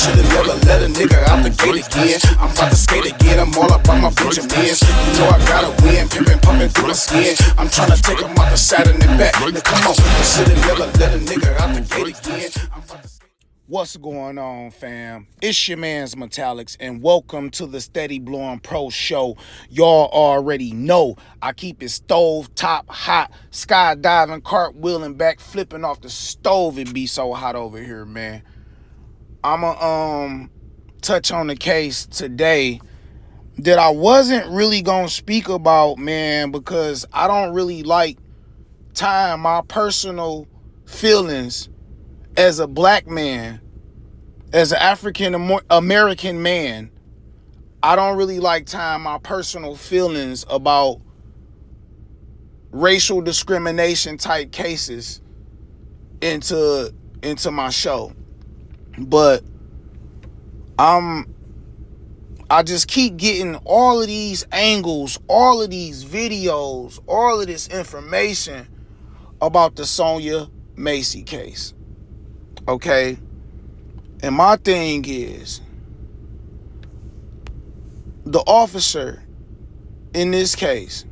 Should've never let a nigga out the gate again. I'm about to skate again, I'm all up on my Benjamins. You know I gotta win, pimpin' pumping through my skin. I'm tryna take him out the side and then back. Now come on, should've never let a nigga out the gate again. I'm about to... What's going on, fam? It's your man's Metallics, and welcome to the Steady Blowin Pro Show. Y'all already know I keep it stove top hot, skydiving, cartwheeling, back flipping off the stove. It be so hot over here, man. I'ma touch on the case today that I wasn't really gonna speak about, man, because I don't really like tying my personal feelings as a black man, as an African American man. I don't really like tying my personal feelings about racial discrimination type cases into my show. But I just keep getting all of these angles, all of these videos, all of this information about the Sonya Massey case. Okay? And my thing is, the officer in this case,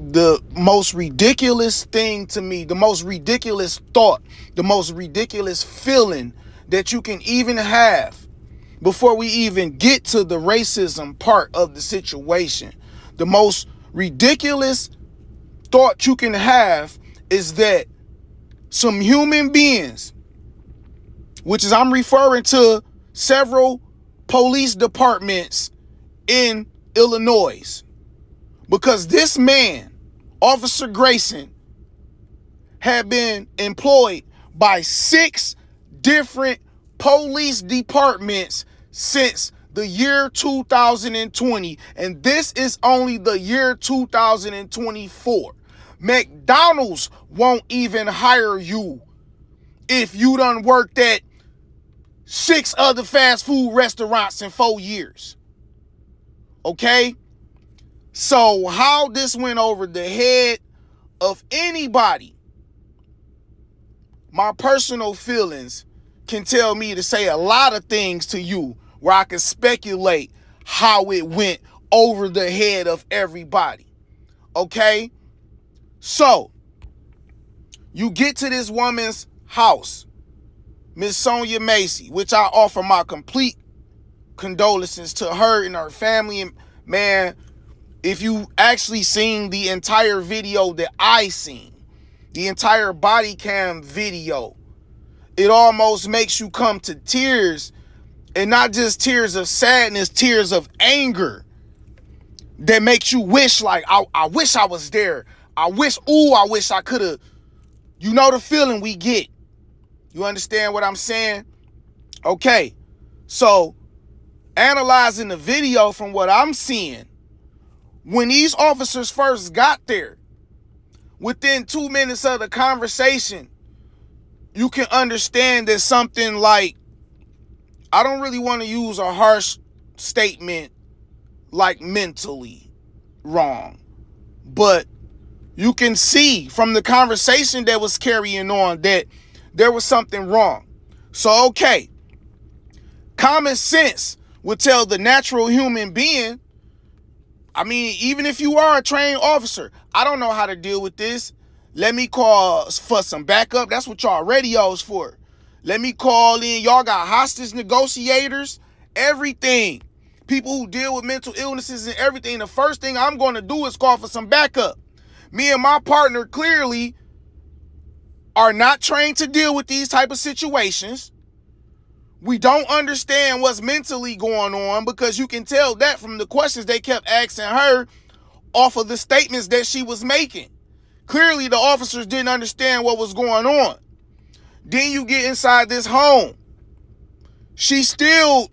the most ridiculous thing to me, the most ridiculous thought, the most ridiculous feeling that you can even have before we even get to the racism part of the situation, the most ridiculous thought you can have is that some human beings, which is I'm referring to several police departments in Illinois, because this man, Officer Grayson, had been employed by 6 different police departments since the year 2020, and this is only the year 2024. McDonald's won't even hire you if you done worked at 6 other fast food restaurants in 4 years. Okay? So how this went over the head of anybody, my personal feelings can tell me to say a lot of things to you where I can speculate how it went over the head of everybody. Okay? So, you get to this woman's house, Miss Sonya Massey, which I offer my complete condolences to her and her family. And man, if you actually seen the entire video that I seen, the entire body cam video, it almost makes you come to tears, and not just tears of sadness, tears of anger that makes you wish, like, I wish I was there. I wish I could have. You know the feeling we get. You understand what I'm saying? Okay. So, analyzing the video from what I'm seeing, when these officers first got there, within 2 minutes of the conversation, you can understand that something like, I don't really want to use a harsh statement like mentally wrong, but you can see from the conversation that was carrying on that there was something wrong. So, okay, common sense would tell the natural human being, I mean, even if you are a trained officer, I don't know how to deal with this. Let me call for some backup. That's what y'all radio's for. Let me call in. Y'all got hostage negotiators, everything. People who deal with mental illnesses and everything. The first thing I'm going to do is call for some backup. Me and my partner clearly are not trained to deal with these type of situations. We don't understand what's mentally going on, because you can tell that from the questions they kept asking her off of the statements that she was making. Clearly, the officers didn't understand what was going on. Then you get inside this home. She's still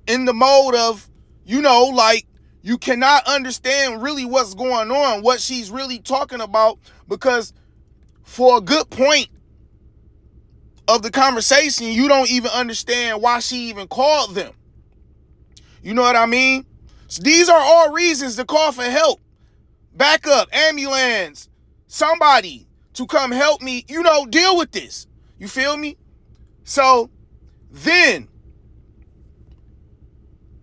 in the mode of, like, you cannot understand really what's going on, what she's really talking about, because for a good point of the conversation, you don't even understand why she even called them. You know what I mean? So these are all reasons to call for help. Backup, ambulance, somebody to come help me, deal with this. You feel me? So then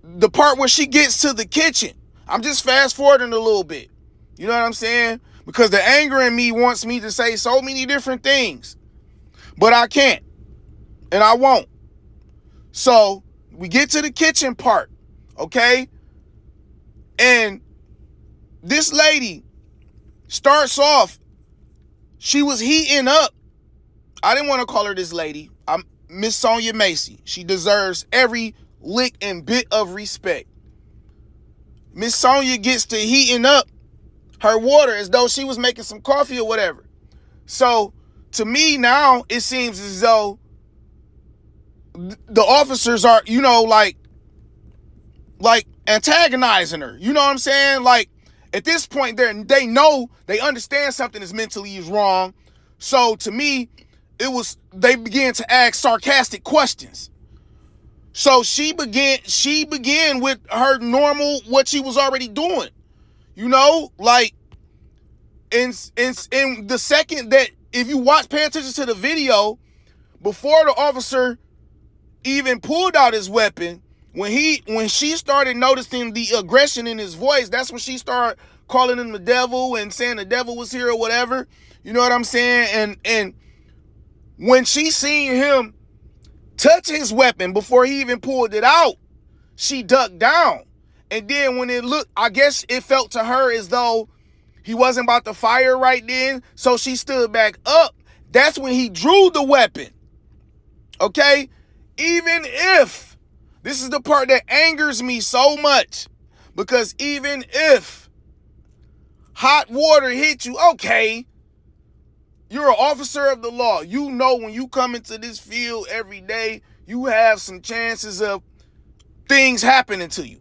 the part where she gets to the kitchen, I'm just fast forwarding a little bit. You know what I'm saying? Because the anger in me wants me to say so many different things, but I can't, and I won't. So we get to the kitchen part, okay? And this lady starts off, she was heating up. I didn't want to call her this lady. I'm Miss Sonya Massey. She deserves every lick and bit of respect. Miss Sonya gets to heating up her water as though she was making some coffee or whatever. So to me now, it seems as though the officers are, like antagonizing her. You know what I'm saying? Like at this point, they understand something is mentally wrong. So to me, they began to ask sarcastic questions. So she began with her normal, what she was already doing. Like in the second that, if you pay attention to the video, before the officer even pulled out his weapon, when she started noticing the aggression in his voice, that's when she started calling him the devil and saying the devil was here or whatever. You know what I'm saying? And when she seen him touch his weapon before he even pulled it out, she ducked down. And then when I guess it felt to her as though he wasn't about to fire right then, so she stood back up. That's when he drew the weapon. Okay? Even if, this is the part that angers me so much, because even if hot water hit you, okay, you're an officer of the law. You know when you come into this field every day, you have some chances of things happening to you.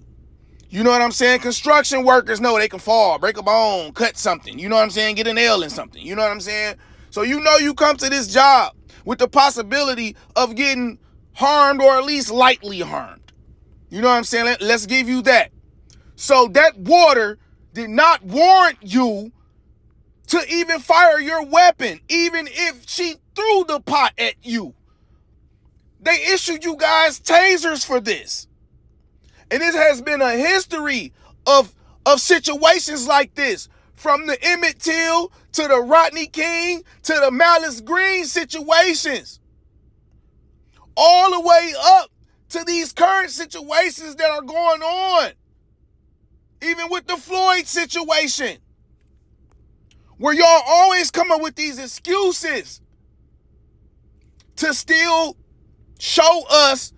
You know what I'm saying? Construction workers know they can fall, break a bone, cut something. You know what I'm saying? Get a nail in something. You know what I'm saying? So you come to this job with the possibility of getting harmed or at least lightly harmed. You know what I'm saying? Let's give you that. So that water did not warrant you to even fire your weapon, even if she threw the pot at you. They issued you guys tasers for this. And it has been a history of situations like this, from the Emmett Till to the Rodney King to the Malice Green situations, all the way up to these current situations that are going on, even with the Floyd situation, where y'all always come up with these excuses to still show us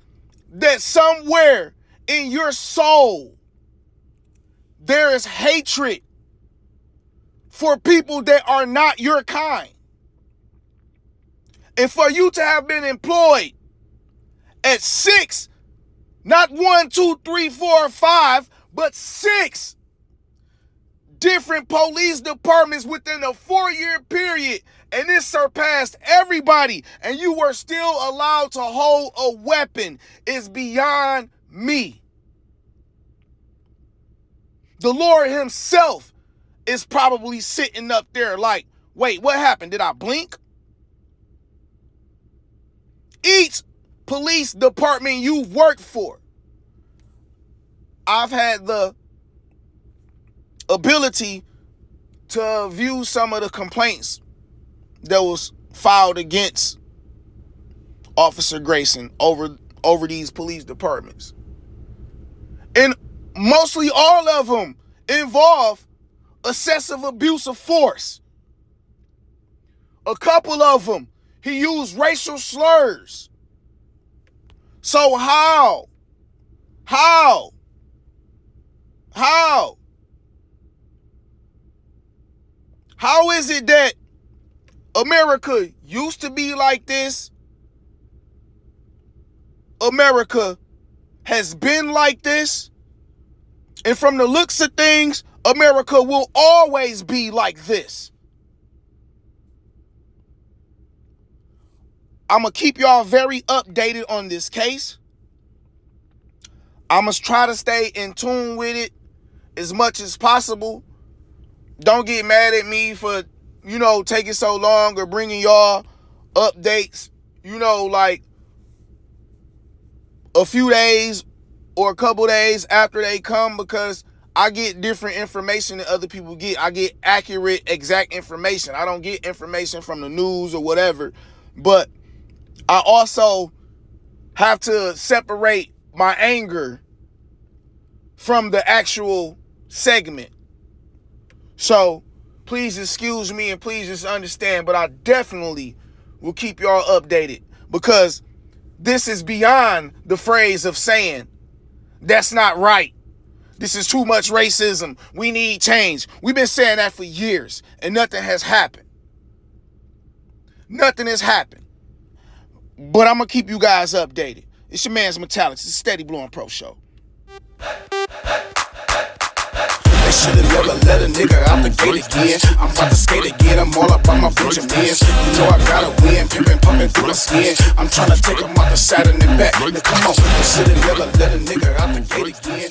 that somewhere in your soul there is hatred for people that are not your kind. And for you to have been employed at 6, not 1, 2, 3, 4, 5, but 6 different police departments within a 4-year period, and this surpassed everybody, and you were still allowed to hold a weapon, is beyond me. The Lord himself is probably sitting up there like, wait, what happened? Did I blink? Each police department you've worked for, I've had the ability to view some of the complaints that was filed against Officer Grayson over these police departments. And mostly all of them involve excessive abuse of force. A couple of them, he used racial slurs. So how is it that America used to be like this? America has been like this. And from the looks of things, America will always be like this. I'm going to keep y'all very updated on this case. I must try to stay in tune with it as much as possible. Don't get mad at me for, taking so long or bringing y'all updates, like a few days or a couple days after they come, because I get different information than other people get. I get accurate, exact information. I don't get information from the news or whatever. But I also have to separate my anger from the actual segment. So please excuse me and please just understand, but I definitely will keep y'all updated, because this is beyond the phrase of saying, that's not right. This is too much racism. We need change. We've been saying that for years and nothing has happened. Nothing has happened. But I'm going to keep you guys updated. It's your man's Metallics. It's a Steady Blowin Pro Show. They should've never let a nigga out the gate again. I'm about to skate again, I'm all about my Benjamins. You know I gotta win, pimpin' pumping through my skin. I'm tryna take 'em out the side and the back. Now come on, they should've never let a nigga out the gate again.